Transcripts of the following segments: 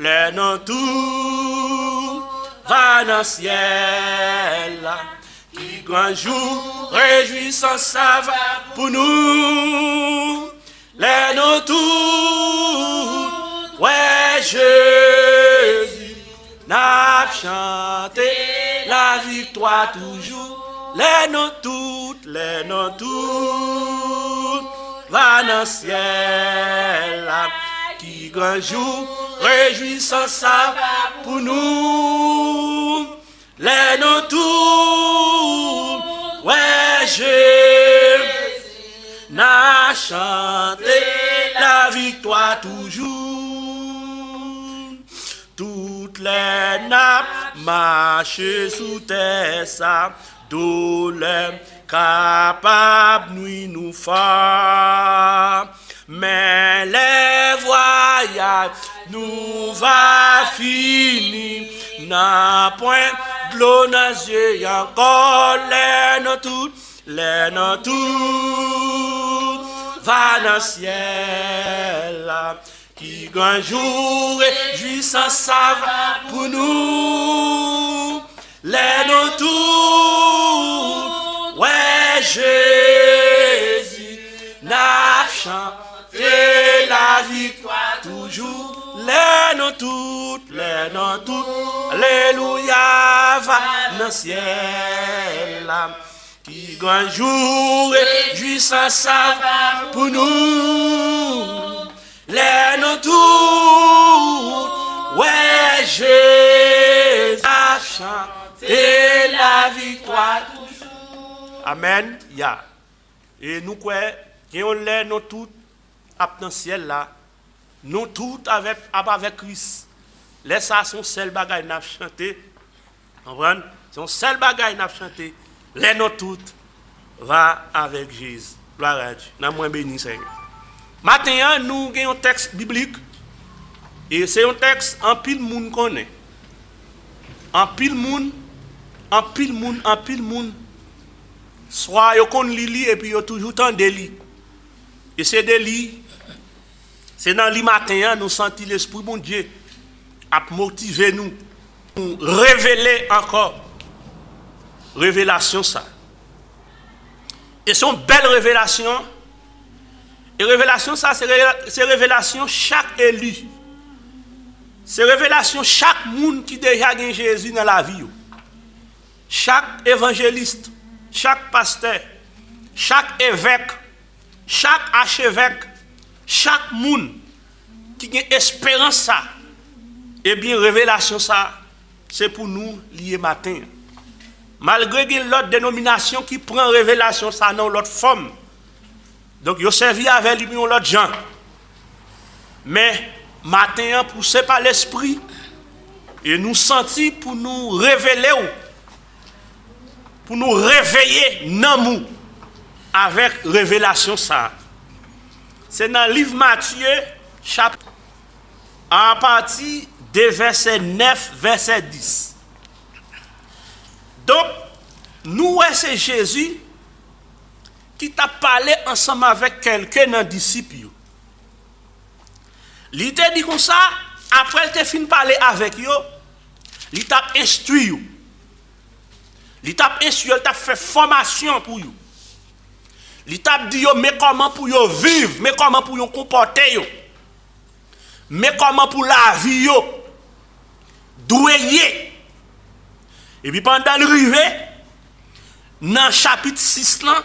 les noms tout va dans le ciel. Qui grand jour, réjouissant ça va pour nous. Les noms tout, ouais, Jésus, n'a chanté la victoire toujours. Les noms toutes, va dans le ciel. Qui grand jour, réjouissant ça pour nous. Les noms tout, ouais, Jésus, n'a chanté la victoire toujours. Toutes les nappes marchent sous terre, ça, douleur capable nous faire. Mais les voyages nous va finir, n'a point de l'eau dans les yeux, encore les noms tout va dans le ciel. Qui grand jour réjouissant ça va pour nous. Les noms tout, ouais, Jésus n'a chanté la victoire toujours. Les noms tout, alléluia va dans le ciel. Qui grand jour réjouissant ça va pour nous. Les noms tout, ouais, Jésus a chanté la victoire toujours. Amen. Ya. Et nous quoi, on les nous tout dans le ciel là. Nous tout avec Christ. Les ça sont seul bagaille n'a chanté. Comprendre? Son seul bagaille n'a chanté. Les nous tout va avec Jésus. Gloire à Dieu. N'a moins béni Seigneur. Maintenant, nous avons un texte biblique. Et c'est un texte en pile monde connaît. En pile monde. Soit yo kon li et puis yo toujours tant de li. Et c'est de li. C'est dans le matin nous senti l'esprit bon Dieu a motivé nous pour révéler encore révélation ça. Et c'est une belle révélation. Et révélation ça c'est révélation chaque élu. C'est révélation chaque monde qui déjà gagne Jésus dans la vie. Chaque évangéliste, chaque pasteur, chaque évêque, chaque archevêque, chaque monde qui a espérance ça. Eh bien révélation ça c'est pour nous lier matin. Malgré qu'il y a l'autre dénomination qui prend révélation ça dans l'autre forme. Donc il servi avec lui l'autre gens. Mais matin poussé par l'esprit et nous sentis pour nous révéler pour nous réveiller dans nous avec révélation ça. C'est dans le livre Matthieu chapitre à partir de verset 9 verset 10. Donc nous c'est Jésus qui t'a parlé ensemble avec quelqu'un dans disciple. Il t'a dit comme ça, après il t'a fini de parler avec eux, il t'a instruit. Il t'a instruit, il t'a fait formation pour eux. Il t'a dit mais comment pour eux vivre, mais comment pour eux comporter, mais comment pour la vie, doué. Et puis pendant le rivet, dans le chapitre 6 là,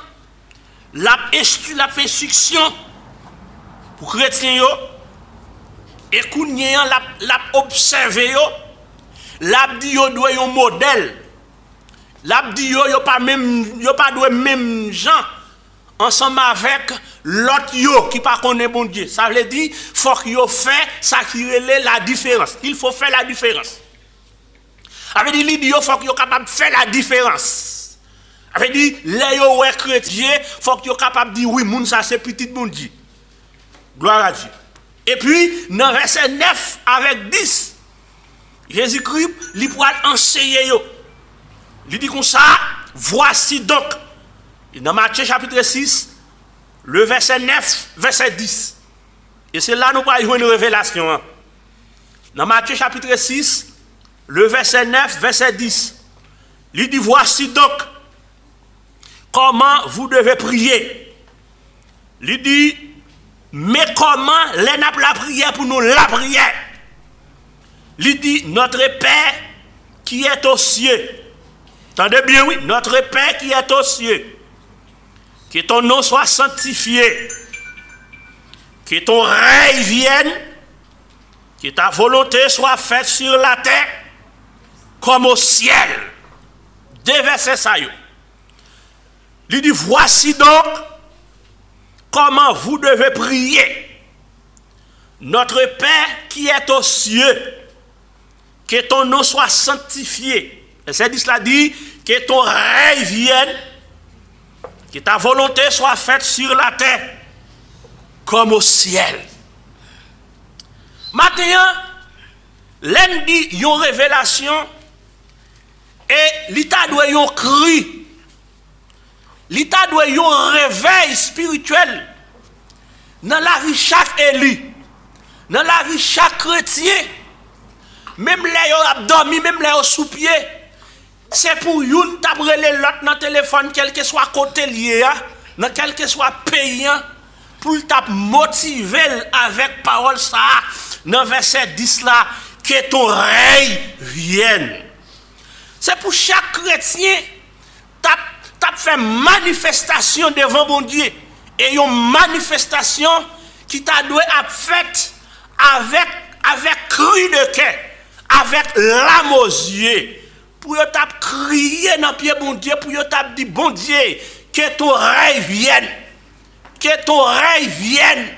l'a fait instruction pour chrétiens et kounyen l'a observé l'a dit yo doit un modèle, l'a dit yo pas doit même gens ensemble avec l'autre yo qui pas connaît bon Dieu. Ça veut dire faut que yo fait ça qui relève la différence. Il faut faire la différence. Avec dit il dit yo faut que yo capable faire la différence. Avec dit les yo ouais chrétien faut que yo capable dire oui moun ça c'est petit bon Dieu. Gloire à Dieu. Et puis dans verset 9 avec 10 Jésus-Christ lui pour enseigner yo. Il dit comme ça, voici donc dans Matthieu chapitre 6 le verset 9 verset 10. Et c'est là nous allons avoir une révélation. Dans Matthieu chapitre 6, le verset 9, verset 10, il dit, voici donc comment vous devez prier. Il dit, mais comment la prière pour nous la prière? Il dit, notre Père qui est aux cieux. Entendez bien, oui, notre Père qui est aux cieux. Que ton nom soit sanctifié. Que ton règne vienne. Que ta volonté soit faite sur la terre comme au ciel. Deux versets ça. Il dit, voici donc comment vous devez prier. Notre Père qui est aux cieux, que ton nom soit sanctifié. Verset 10 là dit, que ton règne vienne, que ta volonté soit faite sur la terre comme au ciel. Maintenant, lundi, il y a une révélation et l'État doit y un cri. L'État doit y un réveil spirituel dans la vie de chaque élu, dans la vie de chaque chrétien, même les ont dormi, même les ont sous pied. C'est pour une taper l'autre dans le téléphone, quel que soit côté lié, dans quel que soit payant, pour tap motiver avec parole ça, dans verset 10 là, que ton règne vienne. C'est pour chaque chrétien, tap fait manifestation devant mon Dieu. Et une manifestation qui t'a dû être faite avec cri de cœur, avec l'âme aux yeux. Pour t'a crier dans le pied bon Dieu, pour t'a dit bon Dieu, que ton règne vienne. Que ton règne vienne.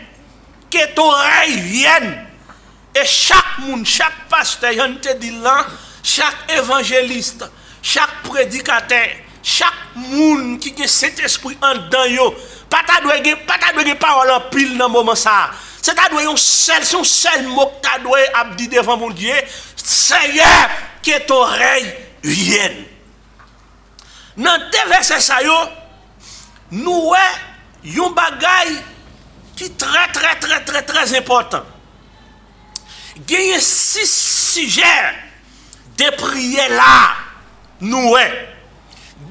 Que ton règne vienne. Et chaque monde, chaque pasteur, on te dit là, chaque évangéliste, chaque prédicateur, chaque monde qui a cet esprit en dedans, pas ta doit parole en pile dans moment ça. C'est ta doit un seul mot que ta doit dire devant mon Dieu, Seigneur, que ton règne vienne. Dans deux versets ça yo, nous un bagay qui est très important. Il y a 6 sujets de prière là. Nous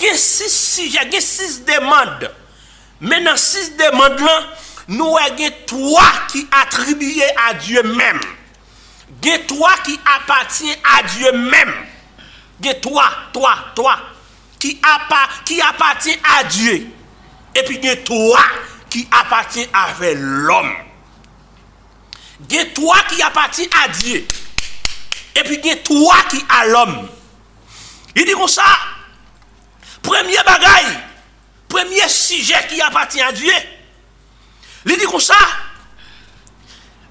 il y a 6 sujets, il y a 6 demandes. Mais dans 6 demandes là, nous avons 3 qui attribués à Dieu même. Il y a 3 qui appartiennent à Dieu même. Il y a 3 qui appartiennent à Dieu. Et puis il y a 3 qui appartiennent avec l'homme. Il y a 3 qui appartiennent à Dieu. Et puis il y a 3 qui à l'homme. Il dit comme ça, premier bagaille, premier sujet qui appartient à Dieu. Il dit comme ça,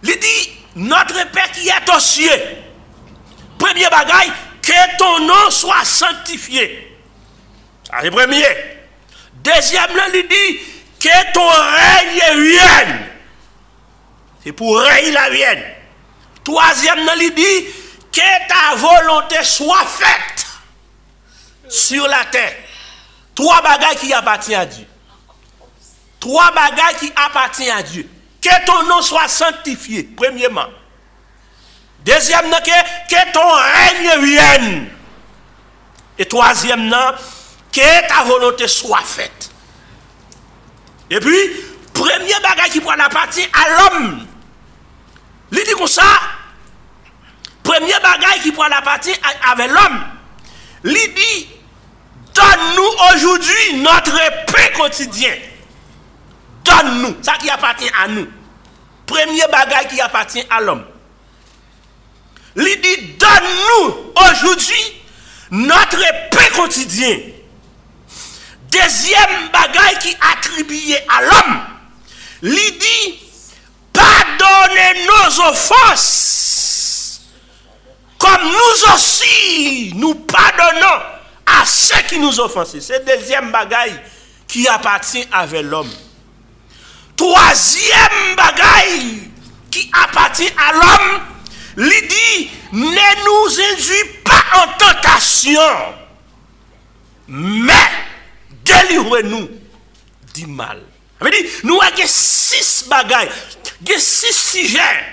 il dit, notre Père qui est aux cieux. Premier bagaille, que ton nom soit sanctifié. Ça c'est le premier. Deuxième, il dit, que ton règne vienne. C'est pour règne la vienne. Troisième, il dit, que ta volonté soit faite sur la terre. 3 bagailles qui appartiennent à Dieu. 3 bagailles qui appartiennent à Dieu. Que ton nom soit sanctifié, premièrement. Deuxièmement, que ton règne vienne. Et troisièmement, que ta volonté soit faite. Et puis, premier bagage qui prend la partie à l'homme. Il dit comme ça, premier bagage qui prend la partie avec l'homme. Il dit, donne-nous aujourd'hui notre pain quotidien. Donne-nous, ça qui appartient à nous. Premier bagage qui appartient à l'homme. Il dit, donne-nous aujourd'hui notre pain quotidien. Deuxième bagaille qui attribué à l'homme, il dit, pardonnez nos offenses, comme nous aussi, nous pardonnons à ceux qui nous offensent. C'est le deuxième bagaille qui appartient avec l'homme. Troisième bagaille qui appartient à l'homme, il dit, ne nous induis pas en tentation, mais délivrez-nous du mal. Ça veut dire, nous avons 6 bagailles, 6 sujets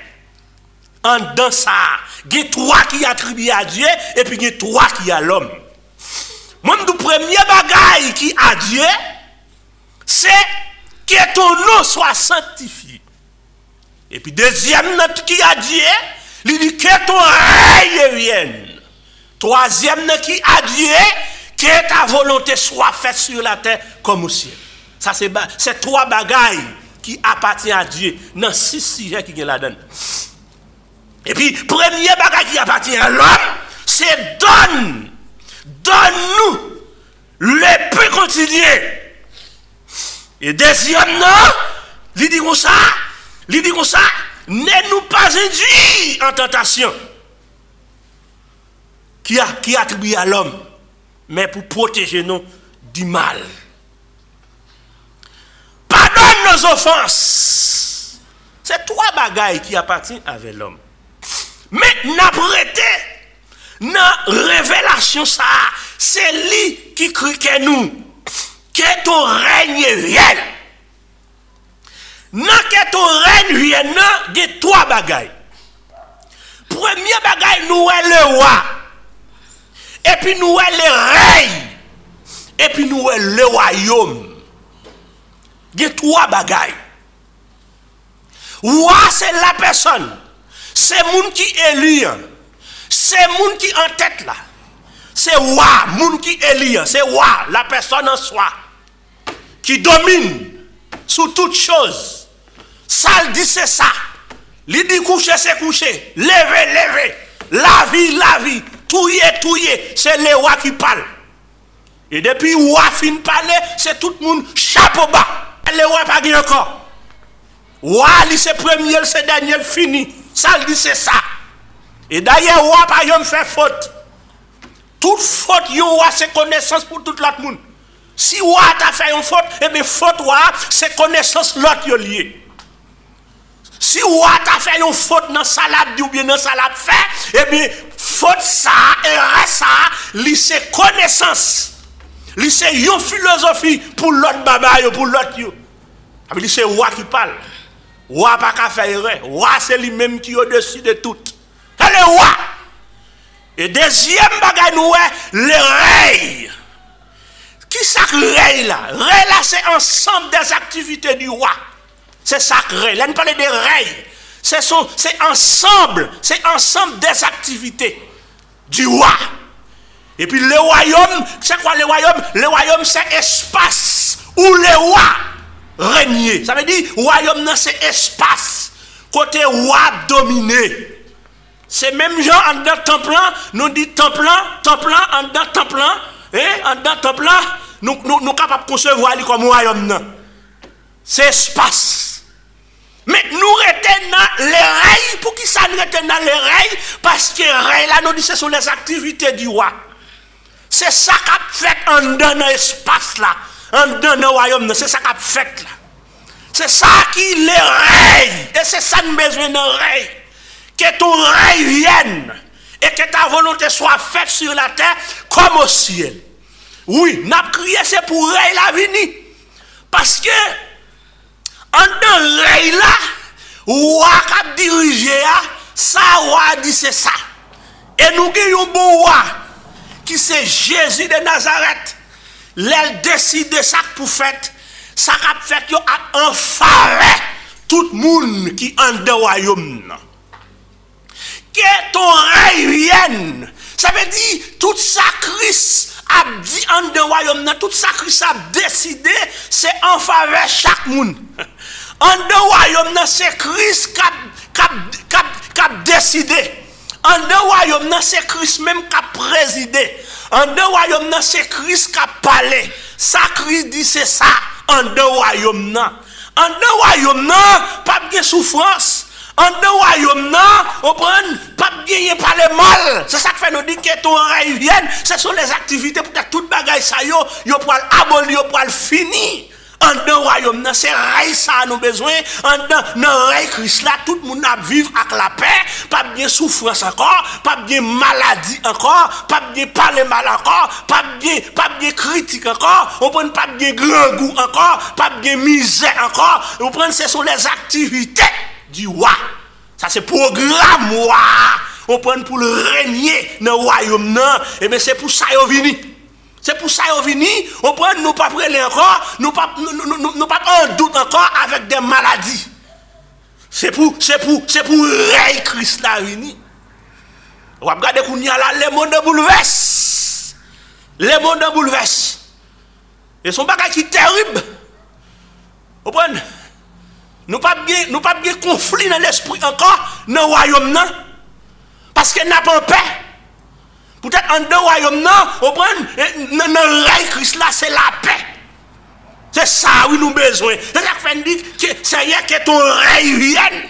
En dans ça, il y a 3 qui attribuent à Dieu et puis il y a 3 qui à l'homme. Moi, le premier bagage qui a Dieu, c'est que ton nom soit sanctifié. Et puis deuxième note qui a Dieu, il dit que ton règne vienne. Troisième note qui a Dieu, que ta volonté soit faite sur la terre comme au ciel. Ça c'est 3 bagailles qui appartiennent à Dieu dans 6 sujets qui sont là-dedans. Et puis premier bagage qui appartient à l'homme, c'est donne-nous le pain quotidien. Et deuxième non, il dit comme ça, ne nous pas induit en tentation. Qui attribue à l'homme, mais pour protéger nous du mal. Pardonne nos offenses. C'est 3 bagailles qui appartiennent avec l'homme. Mais n'apprêtez, dans révélation ça, c'est lui qui crie que nous, que ton règne vienne. Non, que ton règne vienne, il y a 3 bagailles. Premier bagaille, nous est le roi. Et puis nous est le règne. Et puis nous est le royaume. Il y a 3 bagailles. Roi, c'est la personne. C'est moun qui élit. C'est moun qui en tête là. C'est roi, moun qui élit. C'est roi, la personne en soi. Qui domine sur toute chose. Ça le dit c'est ça. Il dit coucher c'est coucher. Lever. La vie. Touyer. C'est le roi qui parle. Et depuis roi fin parler, c'est tout le monde chapeau bas. Le roi pas dit encore. Roi, c'est premier, c'est dernier, fini. Ça le dit c'est ça. Et d'ailleurs, roi pas yon fait faute. Toute faute, yon roi c'est connaissance pour tout l'autre monde. Si roi t'a fait une faute, et bien faute roi, c'est connaissance l'autre yon lié. Si roi t'a fait une faute dans salade ou bien dans salade fait, et bien faute ça et reste ça, c'est connaissance. C'est une philosophie pour l'autre baba pour l'autre yo. C'est roi qui parle. Roi pas qu'à faire erreur. Roi c'est lui-même qui est au-dessus de tout. C'est le roi. Et deuxième bagage nous le règne. Qui ça règne là? Règne là c'est ensemble des activités du roi. C'est sacré. Là, nous parlons de règne. C'est ensemble des activités du roi. Et puis le royaume, c'est quoi le royaume? Le royaume, c'est espace où le roi règne. Ça veut dire, royaume, c'est espace. Côté roi dominé. C'est même genre en dedans temple, nous dit temple, en dedans temple, en dedans temple, nous sommes capables de concevoir comme royaume. C'est espace. Mais nous retenons dans les règles. Pour qui ça nous retient dans les règles? Parce que les règles, là, nous disons, ce sont les activités du roi. C'est ça qu'a fait en dans l'espace là. En dans le royaume, c'est ça qu'a fait là. C'est ça qui les règles. Et c'est ça nous besoin de règles. Que ton règne vienne. Et que ta volonté soit faite sur la terre comme au ciel. Oui, n'a crié c'est pour règle la venir. Parce que en dans le là, roi qui dirige, ça roi dit c'est ça. Et nous avons un bon roi qui c'est Jésus de Nazareth. L'elle décide ça pour faire. Ça a fait qu'il a enfaré tout le monde qui est en dans le royaume. Que ton règne vienne. Ça veut dire tout ça Christ a dit en dans le royaume, tout ça Christ a décidé, c'est en faveur chaque monde. En deux royaumes, c'est Christ qui a décidé. En deux royaumes, c'est Christ même qui a présidé. En deux royaumes, c'est Christ qui a parlé. Ça, Christ dit c'est ça. En deux royaumes. En deux royaumes, pas de souffrance. En deux royaumes, on prend pas de par le mal. C'est ça qui fait nous dire que ton règne vienne. Ce sont les activités pour que toute bagaille ça yo pour abolir, pour finir. En dans le royaume, c'est règne ça nous besoin. En dans le règne Christ là, tout le monde a vivre avec la paix, pas bien souffrance encore, pas bien maladie encore, pas bien parler mal encore, pas bien critique encore, on prend pas bien grand goût encore, pas bien misère encore. On prend ce sont les activités du roi. Ça c'est programme on prend pour régner dans le royaume non et bien c'est pour ça yo vini. C'est pour ça yo vini, on prend nous pas prêler encore, nous pas en doute encore avec des maladies. C'est pour rey Christ là vini. On va regarder qu'on y a là le monde bouleverse. Le monde bouleverse. Et son bagage qui est terrible. Vous comprenez? Nous pas bien conflit dans l'esprit encore dans le royaume non. Parce que n'a pas paix. Peut-être en deux royaumes non, vous comprenez? Dans le rey Christ là c'est la paix. C'est ça oui nous besoin. C'est ça que fait dit que c'est hier que ton rey vienne.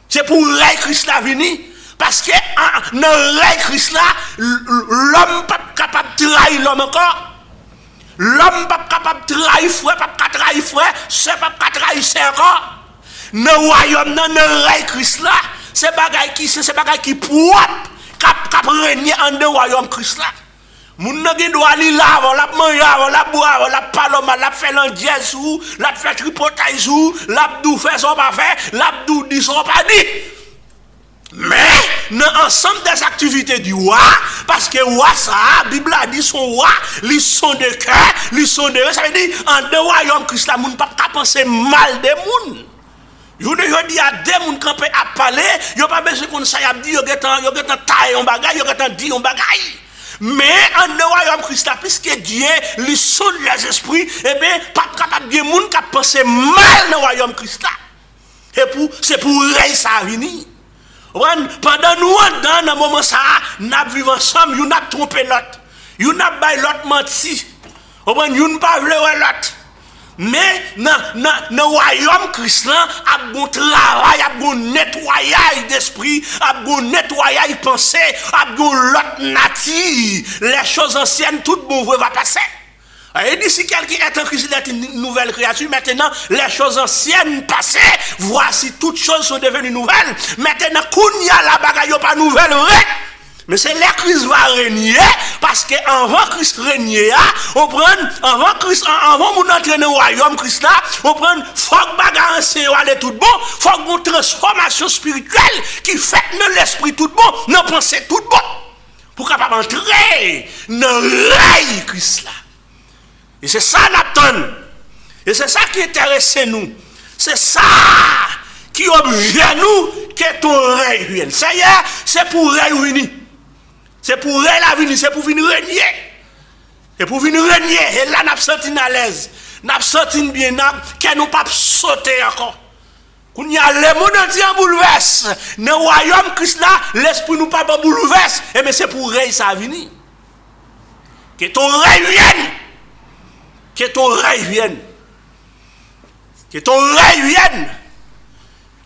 C'est pour rey Christ là venir. Parce que dans le rey Christ là, l'homme pas capable de trahir l'homme encore. L'homme pas capable de trahir frère, pas capable de trahir frère, c'est pas capable de trahir c'est encore. Dans le royaume, dans le rey Christ là, c'est bagay qui propre, cap régner en deux royaume Christ là. Moun nan gen doit li laver, la manger, la boire, la paloma, la faire l'andiès ou, la faire tripotage ou, la dou faire son pas faire, la dou dit son pas dit. Mais dans ensemble des activités du roi, parce que roi ça, la Bible a dit son roi, ils sont de cœur, ils sont de ça veut dire en deux royaumes Christ la moun pas penser mal des moun. Yo dis à des moun campé à parler, yo pas besoin qu'on ça y a dit yo getan taille on bagay, yo getan dit on bagay. Mais en deux royaumes Christ puisque Dieu lui sonde les esprits, eh bien pas capable de moun qui penser mal dans le royaume Christ là. Et c'est pour rey ça venir. Pendant nous, dans un moment ça, nous vivons ensemble, nous avons trompé l'autre. Nous avons baillé l'autre menti. Nous n'avons pas voulu l'autre. Mais dans le royaume Christ, il y a un bon travail, il y a un bon nettoyage d'esprit, il y a un bon nettoyage de pensée, il y a un bon l'autre nature. Les choses anciennes, tout bon va passer. Et dit si quelqu'un est en Christ, il est une nouvelle créature. Maintenant, les choses anciennes passées, voici toutes choses sont devenues nouvelles. Maintenant, qu'on y a la bagaille pas nouvelle, vrai. Mais c'est là que Christ va régner, parce qu'avant Christ régner, on prend, avant mon entrer dans le royaume Christ là, on prend, faut que bagarre ancien aller tout bon, faut une transformation spirituelle qui fait dans l'esprit tout bon, dans la pensée tout bon, pour capable entrer dans le rey Christ là. Et c'est ça l'attend. Et c'est ça qui intéresse nous. C'est ça qui oblige nous que ton rey vienne. Ça y est, c'est pour rey venir. C'est pour rey la venir, c'est pour venir régner. Et pour venir régner, et là, nous avons senti à l'aise. Nous avons senti bien, que nous ne pas sauter encore. Quand il y a le monde entier en bouleverse, dans le royaume Christ là, l'esprit nous pas bouleverse. Et bien c'est pour rey ça venir. Que ton rey vienne. Que ton rey vienne. Que ton rey vienne.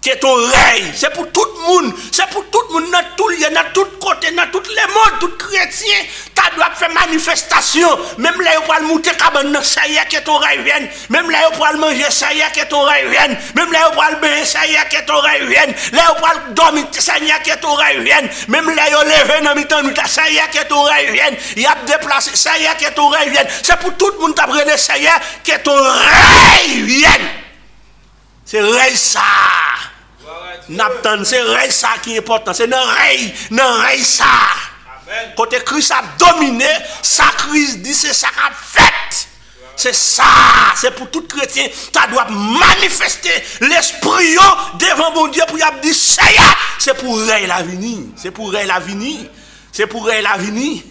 Que ton rey. C'est pour tout le monde. C'est pour tout le monde. Dans tout lieu, dans tout côté, dans tous les mondes, tout chrétien. Tu dois faire manifestation. Même là, il faut le monter cabane. Ça y est, que ton rey vienne. Même là, il faut le manger. Ça y est, que ton rey vienne. Même là, il faut le bain. Ça y est, que ton rey vienne. Là, il faut le dormir. Ça y est, que ton rey vienne. Même là, il faut lever dans le temps. Ça y est, que ton rey vienne. Il y a déplacé. Ça y est, que ton rey vienne. C'est pour tout le monde. Tu ça y est, que ton rey vienne. C'est rey ça. N'attend, c'est rey ça qui est important. C'est dans rey ça. Côté Christ a dominé, sa crise dit c'est ça qu'a fait. C'est ça, c'est pour tout chrétien. Tu dois manifester l'esprit devant mon Dieu pour y dire c'est pour rey la venir. C'est pour rey la venir. C'est pour rey la venir.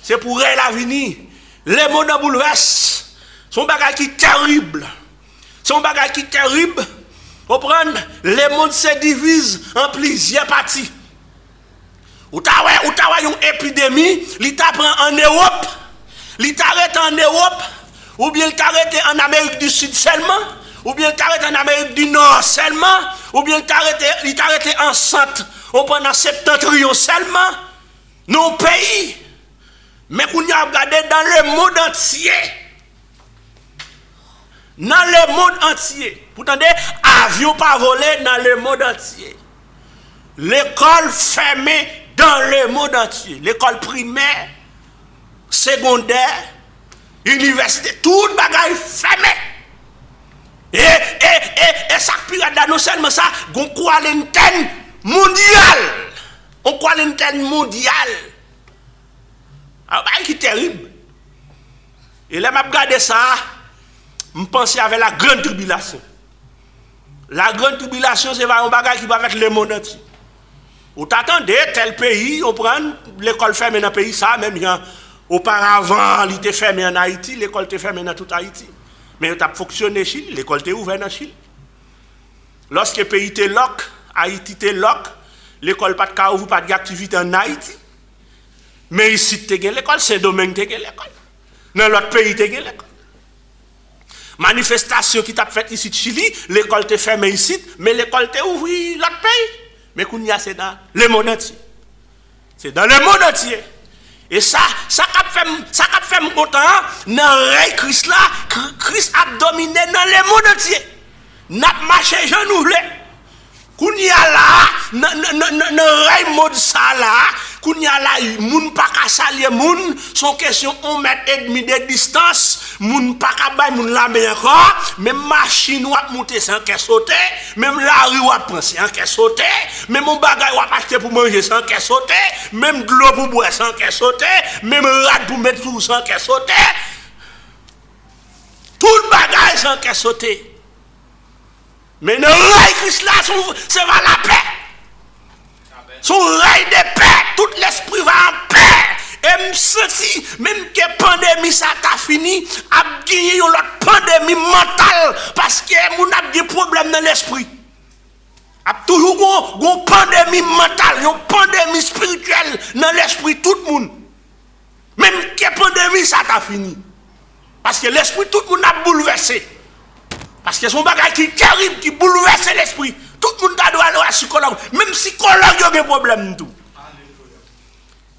C'est pour rey la venir. Les mots de bouleverse sont bagage qui terrible. Son bagage qui terrible. Vous prenez, le monde se divise en plusieurs parties. Ou t'as une épidémie, il t'apprend en Europe, il t'arrête en Europe, ou bien il t'arrête en Amérique du Sud seulement, ou bien il t'arrête en Amérique du Nord seulement, ou bien il t'arrête en centre, ou pendant septentrion seulement, nos pays. Mais qu'on y a regardé dans le monde entier. Dans le monde entier. Vous entendez, avion pas volé dans le monde entier. L'école fermée dans le monde entier. L'école primaire, secondaire, université, tout bagaille fermé. Et ça pirate non seulement ça, gon quarantaine mondiale. On quarantaine mondiale. Ah, qui terrible. Et là, je regarde ça, je pense avec la grande tribulation. La grande tribulation, c'est un bagage qui va avec le monde entier. Vous t'attendez, tel pays, on prend l'école fermée dans le pays, ça, même auparavant, il était fermé en Haïti, l'école était fermée dans tout Haïti. Mais il a fonctionné en Chine, l'école était ouverte en Chine. Lorsque le pays était lock, Haïti était lock, l'école pas de cas ouvert, pas d'activité en Haïti. Mais ici, tu as l'école, Saint-Domingue, tu as l'école. Dans l'autre pays, tu as l'école. Manifestation qui t'a fait ici de Chili, l'école était fermée ici, mais l'école était ouverte l'autre pays. Mais qu'on c'est dans le monde entier. C'est dans le monde entier. Et ça a fait content dans le règne Christ là, Christ a dominé dans le monde entier. N'a marché genou là. Qu'on y a là, dans le règne mode ça là, qu'on y a là, moun pas qu'à salir moun, son question 1,5 mètre de distance, moun pas qu'à bay moun la mais encore, même machine ou a monter sans qu'elle sauter, même la rue ou a penser sans qu'elle sauter, même mon bagage ou a acheter pour manger sans qu'elle sauter, même de l'eau pour boire sans qu'elle sauter, même rad pour mettre tout sans qu'elle sauter. Tout le bagage sans qu'elle sauter. Mais le règne Christ là, c'est va la paix. Son règne de paix, tout l'esprit va en paix. Et me senti, même que la pandémie ça t'a fini, a gagné une autre pandémie mentale parce que mon a des problèmes dans l'esprit. A toujours une pandémie mentale, une pandémie spirituelle dans l'esprit tout le monde. Même que la pandémie ça t'a fini. Parce que l'esprit tout le monde a bouleversé. Parce que son bagage qui est terrible, qui bouleverse l'esprit. Tout le monde doit aller à un psychologue. Même psychologue, il y a des problèmes. Tout.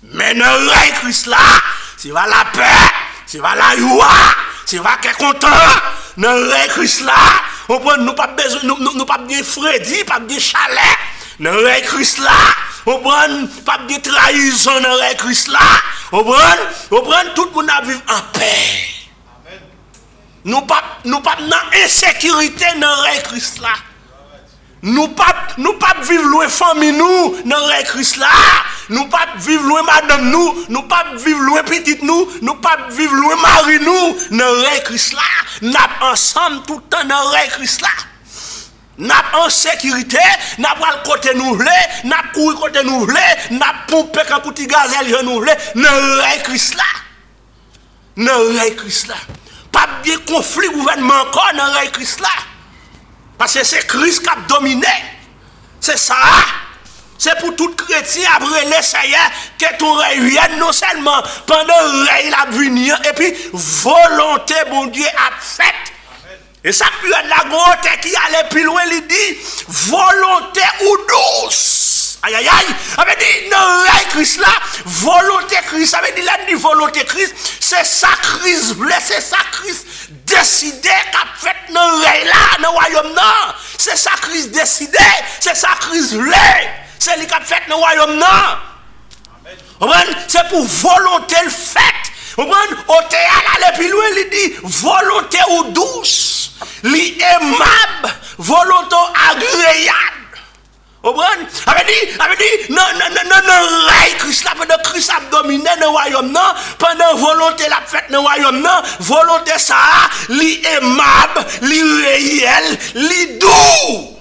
Mais le règne Christ là, c'est va la paix, c'est va la joie, c'est va qu'il est content. Le règne Christ là, on prend nous pas besoin, nous pas bien Freddy, pas bien chalet. Le règne Christ là, on prend pas bien trahison. Le règne Christ là, on prend tout le monde à vivre en paix. Nous pas dans insécurité dans le règne Christ là. Nous pas vivre loin famille nous dans le règne Christ là. Nous pas vivre loin madame nous pas vivre loin petite nous pas vivre loin mari nous dans le règne Christ là. N'a ensemble tout le temps dans le règne Christ là. N'a en sécurité, n'a pas le côté nous voulons, n'a courir côté nous voulons, n'a pompé quand petit gazelle nous voulons dans le règne Christ là. Dans le règne Christ là. Pas bien conflit gouvernement encore dans le règne Christ là. Parce que c'est Christ qui a dominé. C'est ça. C'est pour tout chrétien après l'essayer que ton règne vienne non seulement pendant le règne la venir et puis volonté bon Dieu a faite. Et ça peut être la grotte qui allait plus loin, il dit volonté ou douce. Aïe aïe aïe. Avait dit dans le règne Christ là, volonté Christ. Avait dit là, dit volonté Christ, c'est ça Christ voulait, c'est ça Christ décidé qu'a fait dans le règne là, dans le royaume là. C'est ça Christ décidé, c'est ça Christ voulait. C'est lui qui a fait dans le royaume là. C'est pour volonté le fait. Au théâtre, aller plus loin, il dit volonté ou douce, l'aimable, volonté agréable. Avait dit, non, règne Christ là, pendant Christ a dominé dans le royaume, non, pendant volonté la fête dans le royaume, non, volonté ça, l'aimable, réel, doux.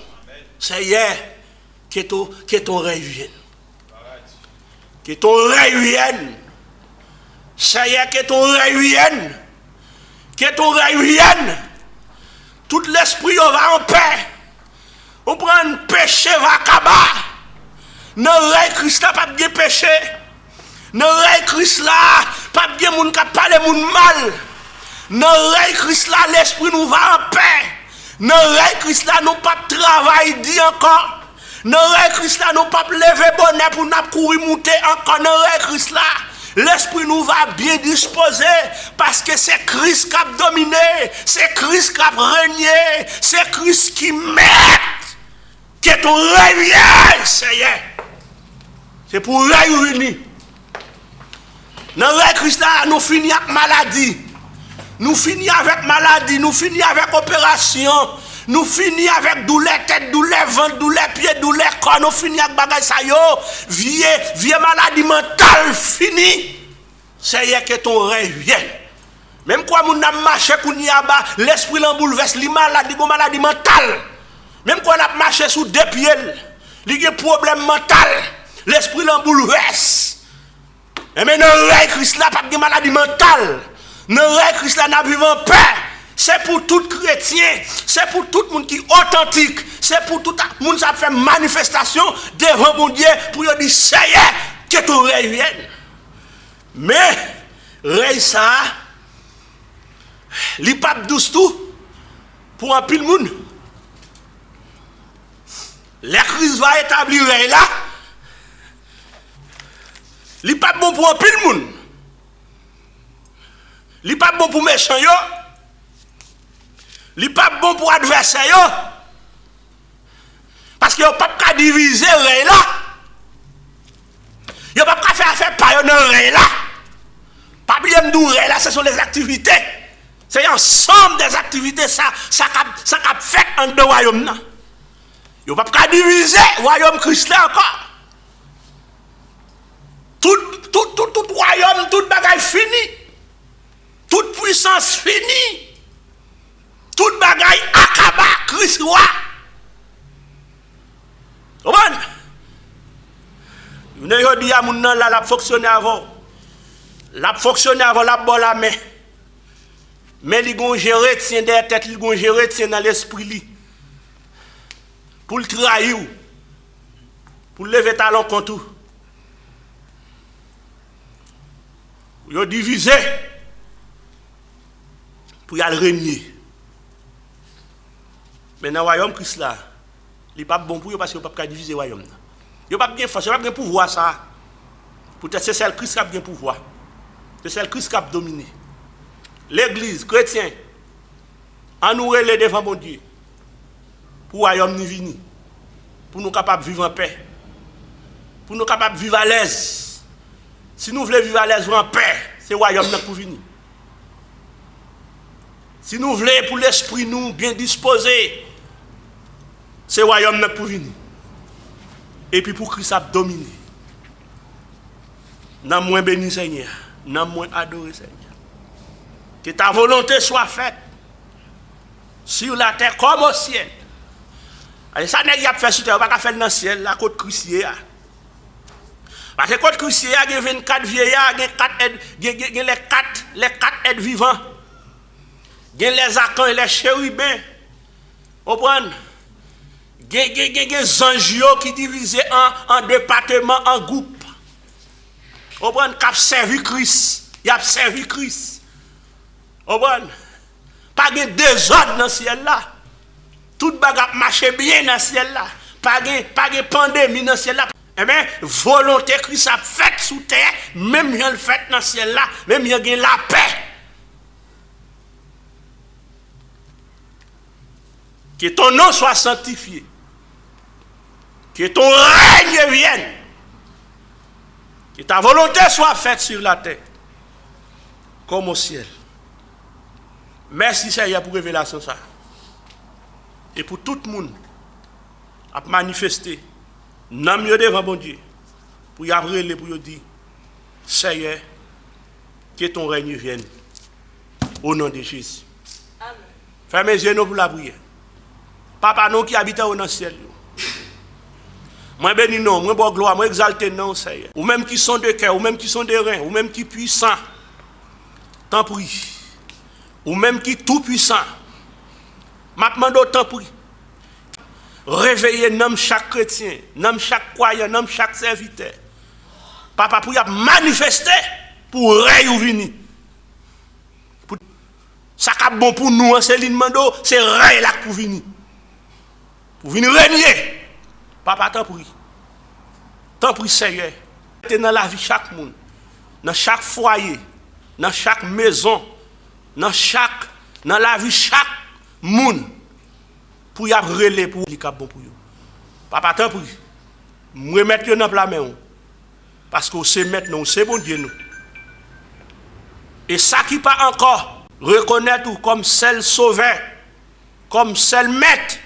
C'est hier que ton règne vienne. Que ton règne vienne. Ça y est, que ton règne vienne. Que ton règne vienne. Tout l'esprit va en paix. On prend un péché va acabar. Non, règne Christ là, pas bien péché. Non, règne Christ là, pas bien moun qui parle moun mal. Non, règne Christ là, l'esprit nous va en paix. Non, règne Christ là, nous pas travail dit encore. Non, règne Christ là, nous pas lever bonnet pour nous courir monter encore. Non, règne Christ là. L'esprit nous va bien disposer parce que c'est Christ qui a dominé, c'est Christ qui a régné, c'est Christ qui met que ton règne vienne, Seigneur. C'est pour réunir. Dans le règne Christ là, nous finissons avec maladie. Nous finissons avec maladie, nous finissons avec opération. Nous finissons avec douleur tête, douleur ventre, douleur pied, douleur corps. Nous finissons avec bagay sa yo. Vieux maladie mentale fini. C'est hier que ton rêve vient. Même quoi moun n'a marché kouni aba, l'esprit l'en bouleverse, li maladie mentale. Même quoi n'a marché sous deux pieds, li a problème mental, l'esprit l'en bouleverse. Et mais non rêve Christ là pas de maladie mentale. Non rêve Christ là n'a vivre en paix. C'est pour tout chrétien, c'est pour tout le monde qui est authentique, c'est pour tout le monde qui fait manifestation devant mon Dieu pour dire ça y est, que ton rêve vienne. Mais, rêve ça, li pas douce tout pour un pile monde. La crise va établir rêve là, li pas bon pour un pile monde. Li pas bon pour méchant yo. Li pas bon pour adversaire parce que yo pas ka diviser rey là. Yo pas ka faire affaire par yo dans rey là. Pas bien nous rey là, ce sont les activités. C'est ensemble des activités ça qu'a fait en de royaume là. Yo pas ka diviser royaume Christ là encore. Tout royaume, toute bagaille fini. Toute puissance finie. Toute bagaille akaba Christ roi. Comprendre? Vous n'avez dit à mon nom là, la fonctionner avant. La fonctionner avant la bonne la main. Mais il gon gérer tient derrière tête, il gon gérer tient dans l'esprit li. Pour le trahir. Pour lever talon contre tout. Vous divisé pour y aller régner. Mais dans le royaume Christ là, il n'est pas bon pour eux parce qu'il ne peut pas diviser le royaume. Il n'a pas bien force, il n'a pas bien pouvoir ça. Peut-être c'est celle Christ qui a bien pouvoir. C'est celle Christ qui a dominé. L'église, chrétien, en nous relève devant mon Dieu. Pour le royaume nous venir. Pour nous capables de vivre en paix. Pour nous capables de vivre à l'aise. Si nous voulons vivre à l'aise en paix, c'est le royaume pour venir. Si nous voulons pour l'esprit nous bien disposé, c'est le royaume pour venir. Et puis pour Christ a dominer. N'a moins béni Seigneur, n'a moins adoré Seigneur. Que ta volonté soit faite sur la terre comme au ciel. Et ça n'est pas fait sur terre, on va pas faire dans le ciel, la côte cruciée. Parce que côte cruciée, il y a 24 vieillards, il y a les 4 êtres vivants. Il y a les acans et les chérubins. Vous comprenez? Il y a des anges qui divisent en départements, en groupes. Vous comprenez? Qui ont servi Christ. Il a servi Christ. Vous comprenez? Pas de désordre dans le ciel là. Tout bagarre marche bien dans le ciel là. Pas de pandémie dans le ciel là. Eh bien, volonté Christ a faite sous terre, même il a le fait dans le ciel là, même il y a la paix. Que ton nom soit sanctifié. Que ton règne vienne. Que ta volonté soit faite sur la terre. Comme au ciel. Merci Seigneur pour révélation ça. Et pour tout le monde à manifester. N'a mieux devant bon Dieu. Pour y avoir pour dire Seigneur, que ton règne vienne. Au nom de Jésus. Amen. Fermez les yeux pour la prière. Papa, nous qui habitons dans le ciel. Moi béni non, moi bon gloire, moi exalté non, Seigneur. Ou même qui sont de cœur, ou même qui sont de reins, ou même qui puissant. Tant prie. Ou même qui tout puissant. M'a demandé tant prie. Réveillez nom chaque chrétien, nom chaque croyant, nom chaque serviteur. Papa pour y manifester pour réunir. Ça qui est bon pour nous, c'est l'imando, c'est ré là pour venir. Pour venir régner. Papa, t'en prie. T'en prie, Seigneur. Dans la vie de chaque monde, dans chaque foyer, dans chaque maison, dans la vie de chaque monde, pour y relais pour les cap bon pour vous. Papa, t'en prie. Je remettre dans la main. Parce que c'est maintenant, c'est bon Dieu nous. Et ça qui pas encore reconnaître comme celle sauveur, comme seul maître,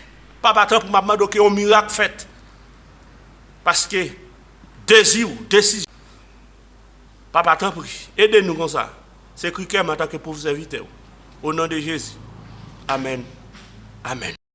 papa tant pour m'a demandé que un miracle fait. Parce que désir, décision. Papa tant pour aidez-nous comme ça. C'est écrit en tant que pour vous inviter. Au nom de Jésus. Amen. Amen.